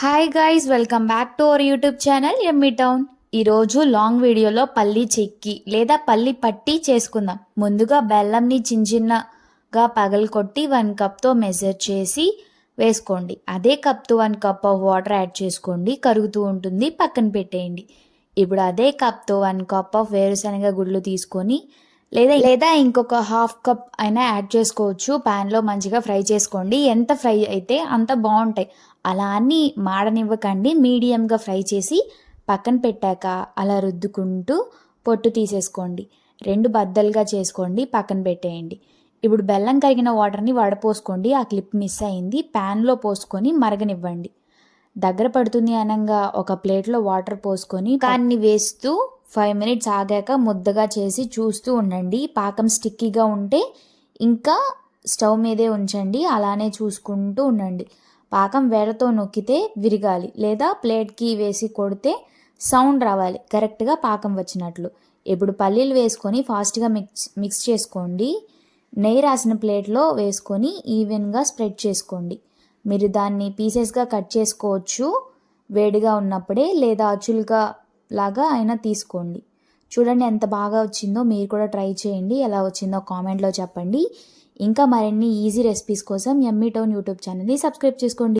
Hi guys, welcome back to our YouTube channel yummy town. ఈరోజు long వీడియోలో పల్లి చెక్కి లేదా పల్లి పట్టి చేసుకుందాం. ముందుగా బెల్లంని చిన్న చిన్నగా పగలకొట్టి 1 కప్తో మెజర్ చేసి వేసుకోండి. అదే కప్తో 1 కప్ ఆఫ్ వాటర్ యాడ్ చేసుకోండి. కరుగుతూ ఉంటుంది, పక్కన పెట్టేయండి. ఇప్పుడు అదే కప్తో 1 కప్ ఆఫ్ వేరుశనగ గుళ్ళు తీసుకొని లేదా ఇంకొక హాఫ్ కప్ అయినా యాడ్ చేసుకోవచ్చు. ప్యాన్లో మంచిగా ఫ్రై చేసుకోండి. ఎంత ఫ్రై అయితే అంత బాగుంటాయి. అలా అన్నీ మాడనివ్వకండి, మీడియంగా ఫ్రై చేసి పక్కన పెట్టాక అలా రుద్దుకుంటూ పొట్టు తీసేసుకోండి. 2 బద్దలుగా చేసుకోండి, పక్కన పెట్టేయండి. ఇప్పుడు బెల్లం కరిగిన వాటర్ని వడపోసుకోండి. ఆ క్లిప్ మిస్ అయింది. ప్యాన్లో పోసుకొని మరగనివ్వండి. దగ్గర పడుతుంది అనంగా ఒక ప్లేట్లో వాటర్ పోసుకొని దాన్ని వేస్తూ 5 మినిట్స్ ఆగాక ముద్దగా చేసి చూస్తూ ఉండండి. పాకం స్టిక్కీగా ఉంటే ఇంకా స్టవ్ మీదే ఉంచండి. అలానే చూసుకుంటూ ఉండండి. పాకం వేళ్ళతో నొక్కితే విరగాలి, లేదా ప్లేట్కి వేసి కొడితే సౌండ్ రావాలి, కరెక్ట్గా పాకం వచ్చినట్లు. ఇప్పుడు పల్లీలు వేసుకొని ఫాస్ట్గా మిక్స్ చేసుకోండి. నెయ్యి రాసిన ప్లేట్లో వేసుకొని ఈవెన్గా స్ప్రెడ్ చేసుకోండి. మీరు దాన్ని పీసెస్గా కట్ చేసుకోవచ్చు వేడిగా ఉన్నప్పుడే, లేదా అచులుగా లాగా అయినా తీసుకోండి. చూడండి ఎంత బాగా వచ్చిందో. మీరు కూడా ట్రై చేయండి. ఎలా వచ్చిందో కామెంట్లో చెప్పండి. ఇంకా మరిన్ని ఈజీ రెసిపీస్ కోసం యమ్మీ టౌన్ యూట్యూబ్ ఛానల్ని సబ్స్క్రైబ్ చేసుకోండి.